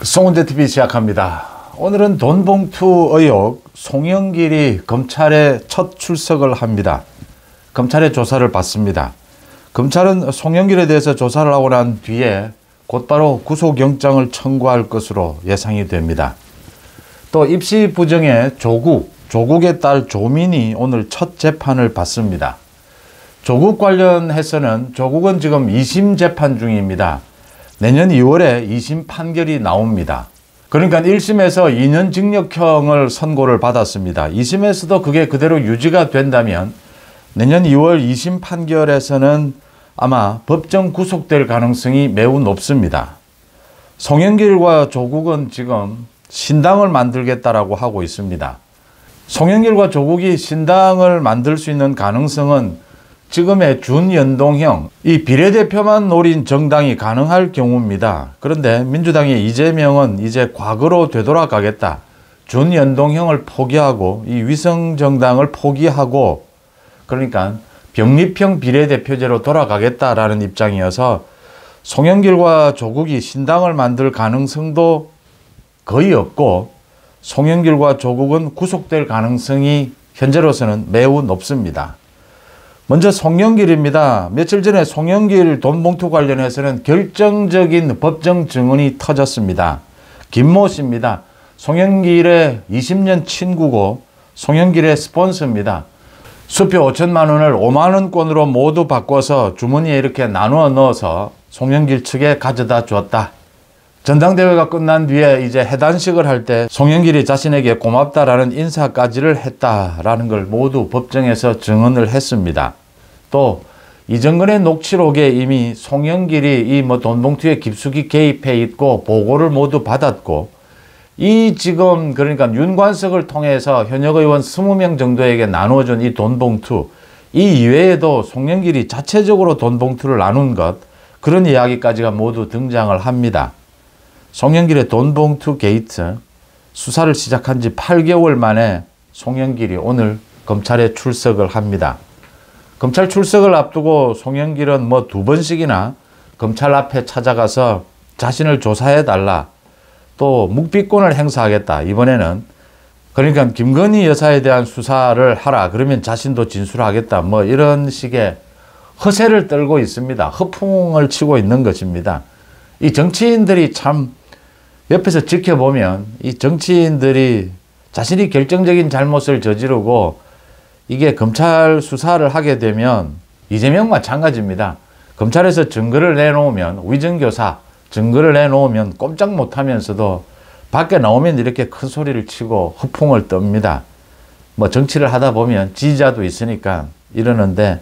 송은재TV 시작합니다. 오늘은 돈봉투 의혹, 송영길이 검찰에 첫 출석을 합니다. 검찰의 조사를 받습니다. 검찰은 송영길에 대해서 조사를 하고 난 뒤에 곧바로 구속영장을 청구할 것으로 예상이 됩니다. 또 입시 부정의 조국의 딸 조민이 오늘 첫 재판을 받습니다. 조국 관련해서는 조국은 지금 2심 재판 중입니다. 내년 2월에 2심 판결이 나옵니다. 그러니까 1심에서 2년 징역형을 선고를 받았습니다. 2심에서도 그게 그대로 유지가 된다면 내년 2월 2심 판결에서는 아마 법정 구속될 가능성이 매우 높습니다. 송영길과 조국은 지금 신당을 만들겠다라고 하고 있습니다. 송영길과 조국이 신당을 만들 수 있는 가능성은 지금의 준연동형, 이 비례대표만 노린 정당이 가능할 경우입니다. 그런데 민주당의 이재명은 이제 과거로 되돌아가겠다. 준연동형을 포기하고 이 위성정당을 포기하고 그러니까 병립형 비례대표제로 돌아가겠다라는 입장이어서 송영길과 조국이 신당을 만들 가능성도 거의 없고 송영길과 조국은 구속될 가능성이 현재로서는 매우 높습니다. 먼저 송영길입니다. 며칠 전에 송영길 돈봉투 관련해서는 결정적인 법정 증언이 터졌습니다. 김모 씨입니다. 송영길의 20년 친구고 송영길의 스폰서입니다. 수표 5천만 원을 5만 원권으로 모두 바꿔서 주머니에 이렇게 나누어 넣어서 송영길 측에 가져다 주었다. 전당대회가 끝난 뒤에 이제 해단식을 할 때 송영길이 자신에게 고맙다라는 인사까지를 했다라는 걸 모두 법정에서 증언을 했습니다. 또 이정근의 녹취록에 이미 송영길이 이 돈봉투에 깊숙이 개입해 있고 보고를 모두 받았고 이 지금 그러니까 윤관석을 통해서 현역 의원 20명 정도에게 나누어준 이 돈봉투 이 이외에도 송영길이 자체적으로 돈봉투를 나눈 것 그런 이야기까지가 모두 등장을 합니다. 송영길의 돈봉투 게이트 수사를 시작한 지 8개월 만에 송영길이 오늘 검찰에 출석을 합니다. 검찰 출석을 앞두고 송영길은 2번씩이나 검찰 앞에 찾아가서 자신을 조사해달라. 또 묵비권을 행사하겠다. 이번에는 그러니까 김건희 여사에 대한 수사를 하라. 그러면 자신도 진술하겠다. 이런 식의 허세를 떨고 있습니다. 허풍을 치고 있는 것입니다. 이 정치인들이 참 옆에서 지켜보면 이 정치인들이 자신이 결정적인 잘못을 저지르고 이게 검찰 수사를 하게 되면 이재명 마찬가지입니다. 검찰에서 증거를 내놓으면 위정교사 증거를 내놓으면 꼼짝 못하면서도 밖에 나오면 이렇게 큰 소리를 치고 허풍을 떱니다. 정치를 하다 보면 지지자도 있으니까 이러는데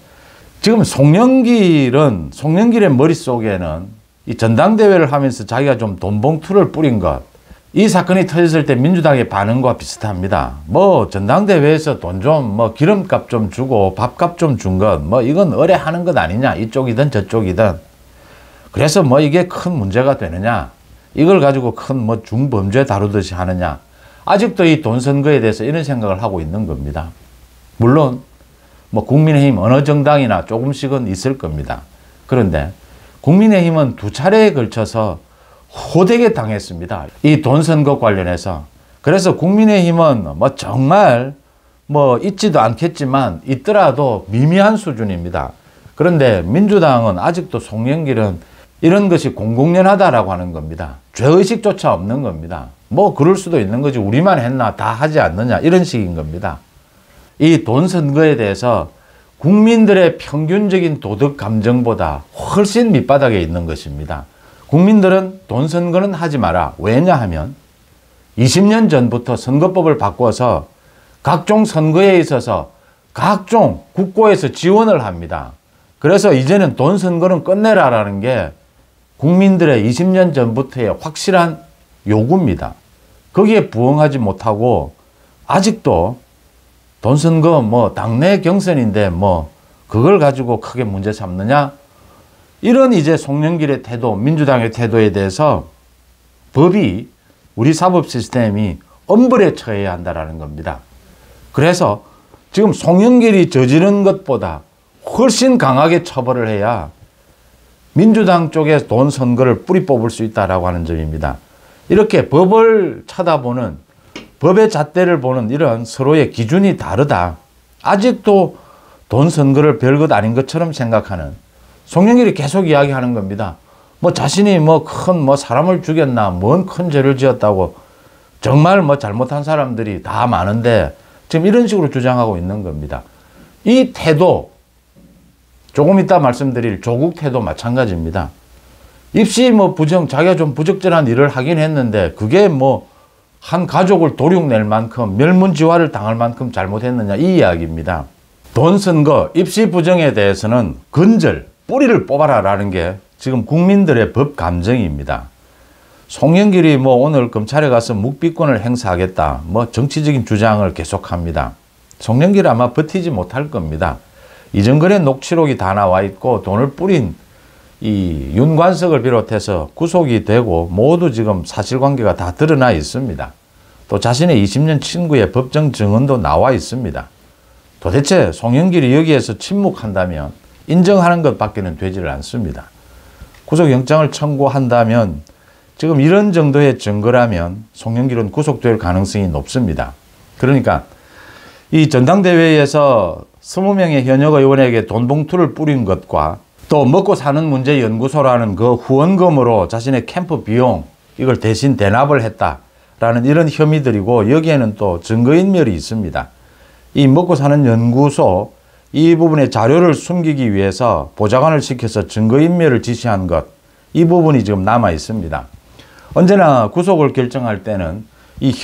지금 송영길의 머릿속에는 이 전당대회를 하면서 자기가 좀 돈봉투를 뿌린 것, 이 사건이 터졌을 때 민주당의 반응과 비슷합니다. 전당대회에서 돈 좀, 기름값 좀 주고 밥값 좀 준 것, 이건 의뢰하는 것 아니냐, 이쪽이든 저쪽이든. 그래서 이게 큰 문제가 되느냐, 이걸 가지고 큰 중범죄 다루듯이 하느냐. 아직도 이 돈 선거에 대해서 이런 생각을 하고 있는 겁니다. 물론, 국민의힘 어느 정당이나 조금씩은 있을 겁니다. 그런데, 국민의힘은 2차례에 걸쳐서 호되게 당했습니다. 이 돈 선거 관련해서. 그래서 국민의힘은 정말 있지도 않겠지만 있더라도 미미한 수준입니다. 그런데 민주당은 아직도 송영길은 이런 것이 공공연하다라고 하는 겁니다. 죄의식조차 없는 겁니다. 그럴 수도 있는 거지 우리만 했나 다 하지 않느냐 이런 식인 겁니다. 이 돈 선거에 대해서 국민들의 평균적인 도덕 감정보다 훨씬 밑바닥에 있는 것입니다. 국민들은 돈 선거는 하지 마라. 왜냐하면 20년 전부터 선거법을 바꿔서 각종 선거에 있어서 각종 국고에서 지원을 합니다. 그래서 이제는 돈 선거는 끝내라라는 게 국민들의 20년 전부터의 확실한 요구입니다. 거기에 부응하지 못하고 아직도 돈 선거 당내 경선인데 그걸 가지고 크게 문제 삼느냐? 이런 이제 송영길의 태도, 민주당의 태도에 대해서 법이 우리 사법 시스템이 엄벌에 처해야 한다라는 겁니다. 그래서 지금 송영길이 저지른 것보다 훨씬 강하게 처벌을 해야 민주당 쪽에 돈 선거를 뿌리 뽑을 수 있다라고 하는 점입니다. 이렇게 법을 쳐다보는, 법의 잣대를 보는 이런 서로의 기준이 다르다. 아직도 돈 선거를 별것 아닌 것처럼 생각하는 송영길이 계속 이야기하는 겁니다. 뭐 자신이 뭐 큰 사람을 죽였나, 뭔 큰 죄를 지었다고, 정말 잘못한 사람들이 다 많은데 지금 이런 식으로 주장하고 있는 겁니다. 이 태도, 조금 이따 말씀드릴 조국 태도 마찬가지입니다. 입시 자기가 좀 부적절한 일을 하긴 했는데 그게 한 가족을 도륙낼 만큼 멸문지화를 당할 만큼 잘못했느냐, 이 이야기입니다. 돈 선거, 입시 부정에 대해서는 근절, 뿌리를 뽑아라라는 게 지금 국민들의 법 감정입니다. 송영길이 오늘 검찰에 가서 묵비권을 행사하겠다, 정치적인 주장을 계속합니다. 송영길은 아마 버티지 못할 겁니다. 이전거래 녹취록이 다 나와 있고 돈을 뿌린 이 윤관석을 비롯해서 구속이 되고 모두 지금 사실관계가 다 드러나 있습니다. 또 자신의 20년 친구의 법정 증언도 나와 있습니다. 도대체 송영길이 여기에서 침묵한다면 인정하는 것밖에는 되지를 않습니다. 구속영장을 청구한다면 지금 이런 정도의 증거라면 송영길은 구속될 가능성이 높습니다. 그러니까 이 전당대회에서 20명의 현역 의원에게 돈 봉투를 뿌린 것과 또 먹고 사는 문제 연구소라는 그 후원금으로 자신의 캠프 비용 이걸 대신 대납을 했다라는 이런 혐의들이고, 여기에는 또 증거인멸이 있습니다. 이 먹고 사는 연구소 이 부분의 자료를 숨기기 위해서 보좌관을 시켜서 증거인멸을 지시한 것, 이 부분이 지금 남아 있습니다. 언제나 구속을 결정할 때는 이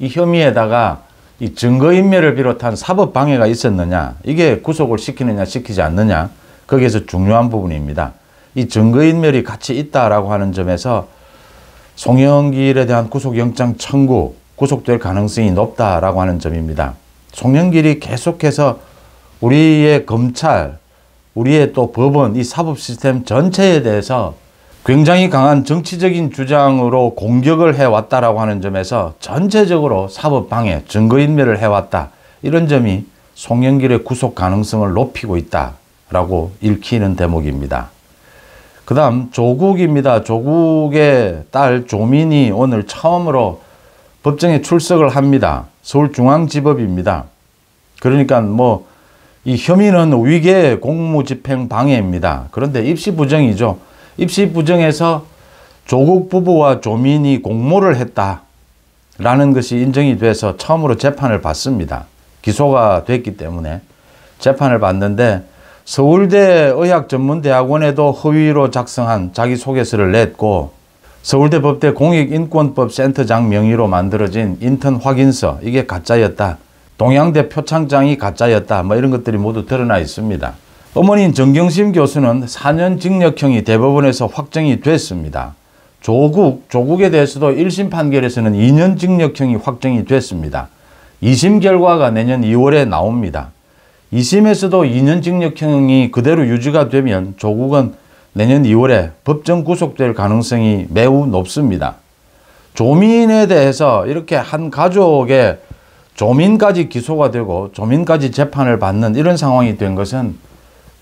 혐의에다가 이 증거인멸을 비롯한 사법방해가 있었느냐, 이게 구속을 시키느냐 시키지 않느냐, 거기에서 중요한 부분입니다. 이 증거인멸이 같이 있다라고 하는 점에서 송영길에 대한 구속영장 청구, 구속될 가능성이 높다라고 하는 점입니다. 송영길이 계속해서 우리의 검찰, 우리의 또 법원, 이 사법 시스템 전체에 대해서 굉장히 강한 정치적인 주장으로 공격을 해왔다라고 하는 점에서 전체적으로 사법방해, 증거인멸을 해왔다, 이런 점이 송영길의 구속 가능성을 높이고 있다라고 읽히는 대목입니다. 그 다음 조국입니다. 조국의 딸 조민이 오늘 처음으로 법정에 출석을 합니다. 서울중앙지법입니다. 그러니까 이 혐의는 위계 공무집행 방해입니다. 그런데 입시 부정이죠. 입시 부정에서 조국 부부와 조민이 공모를 했다라는 것이 인정이 돼서 처음으로 재판을 받습니다. 기소가 됐기 때문에 재판을 받는데, 서울대 의학전문대학원에도 허위로 작성한 자기소개서를 냈고, 서울대 법대 공익인권법 센터장 명의로 만들어진 인턴 확인서, 이게 가짜였다. 동양대 표창장이 가짜였다. 이런 것들이 모두 드러나 있습니다. 어머니인 정경심 교수는 4년 징역형이 대법원에서 확정이 됐습니다. 조국에 대해서도 1심 판결에서는 2년 징역형이 확정이 됐습니다. 2심 결과가 내년 2월에 나옵니다. 2심에서도 2년 징역형이 그대로 유지가 되면 조국은 내년 2월에 법정 구속될 가능성이 매우 높습니다. 조민에 대해서 이렇게 한 가족의 조민까지 기소가 되고 조민까지 재판을 받는 이런 상황이 된 것은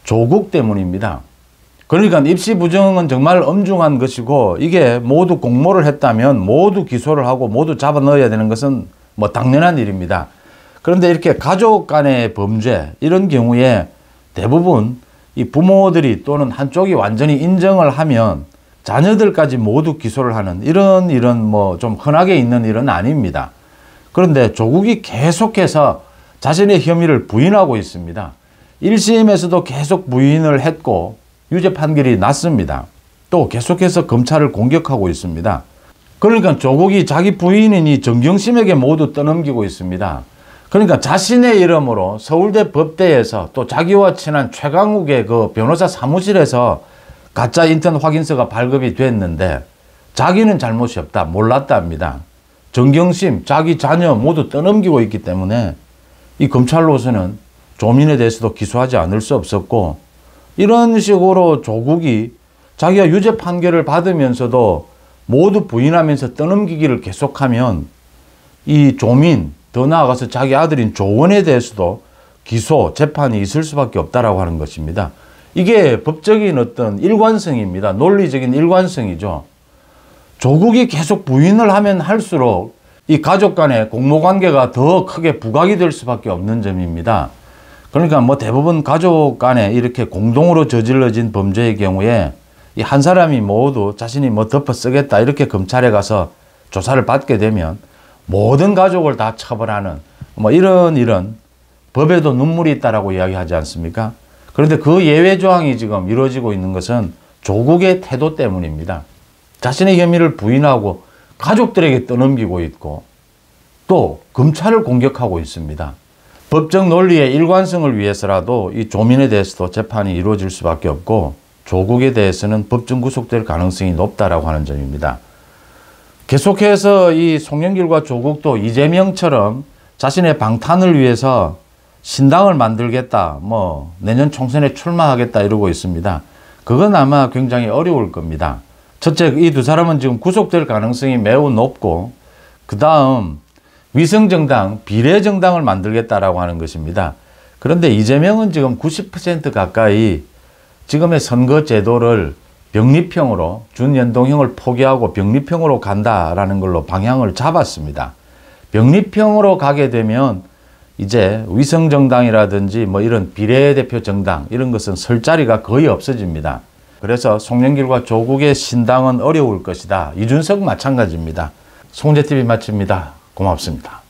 조국 때문입니다. 그러니까 입시 부정은 정말 엄중한 것이고, 이게 모두 공모를 했다면 모두 기소를 하고 모두 잡아 넣어야 되는 것은 당연한 일입니다. 그런데 이렇게 가족 간의 범죄, 이런 경우에 대부분 이 부모들이 또는 한쪽이 완전히 인정을 하면 자녀들까지 모두 기소를 하는 이런 좀 흔하게 있는 일은 아닙니다. 그런데 조국이 계속해서 자신의 혐의를 부인하고 있습니다. 1심에서도 계속 부인을 했고 유죄 판결이 났습니다. 또 계속해서 검찰을 공격하고 있습니다. 그러니까 조국이 자기 부인인 정경심에게 모두 떠넘기고 있습니다. 그러니까 자신의 이름으로 서울대 법대에서 또 자기와 친한 최강욱의 그 변호사 사무실에서 가짜 인턴 확인서가 발급이 됐는데 자기는 잘못이 없다, 몰랐답니다. 정경심, 자기 자녀 모두 떠넘기고 있기 때문에 이 검찰로서는 조민에 대해서도 기소하지 않을 수 없었고, 이런 식으로 조국이 자기가 유죄 판결을 받으면서도 모두 부인하면서 떠넘기기를 계속하면 이 조민, 더 나아가서 자기 아들인 조원에 대해서도 기소, 재판이 있을 수밖에 없다라고 하는 것입니다. 이게 법적인 어떤 일관성입니다. 논리적인 일관성이죠. 조국이 계속 부인을 하면 할수록 이 가족 간의 공모관계가 더 크게 부각이 될 수밖에 없는 점입니다. 그러니까 뭐 대부분 가족 간에 이렇게 공동으로 저질러진 범죄의 경우에 이 한 사람이 모두 자신이 뭐 덮어 쓰겠다 이렇게 검찰에 가서 조사를 받게 되면 모든 가족을 다 처벌하는 뭐 이런 법에도 눈물이 있다라고 이야기하지 않습니까? 그런데 그 예외 조항이 지금 이루어지고 있는 것은 조국의 태도 때문입니다. 자신의 혐의를 부인하고 가족들에게 떠넘기고 있고 또 검찰을 공격하고 있습니다. 법적 논리의 일관성을 위해서라도 이 조민에 대해서도 재판이 이루어질 수밖에 없고 조국에 대해서는 법정 구속될 가능성이 높다라고 하는 점입니다. 계속해서 이 송영길과 조국도 이재명처럼 자신의 방탄을 위해서 신당을 만들겠다, 뭐 내년 총선에 출마하겠다 이러고 있습니다. 그건 아마 굉장히 어려울 겁니다. 첫째, 이 두 사람은 지금 구속될 가능성이 매우 높고 그 다음 위성정당, 비례정당을 만들겠다라고 하는 것입니다. 그런데 이재명은 지금 90% 가까이 지금의 선거 제도를 병립형으로 준연동형을 포기하고 병립형으로 간다라는 걸로 방향을 잡았습니다. 병립형으로 가게 되면 이제 위성정당이라든지 뭐 이런 비례대표 정당 이런 것은 설 자리가 거의 없어집니다. 그래서 송영길과 조국의 신당은 어려울 것이다. 이준석 마찬가지입니다. 송재TV 마칩니다. 고맙습니다.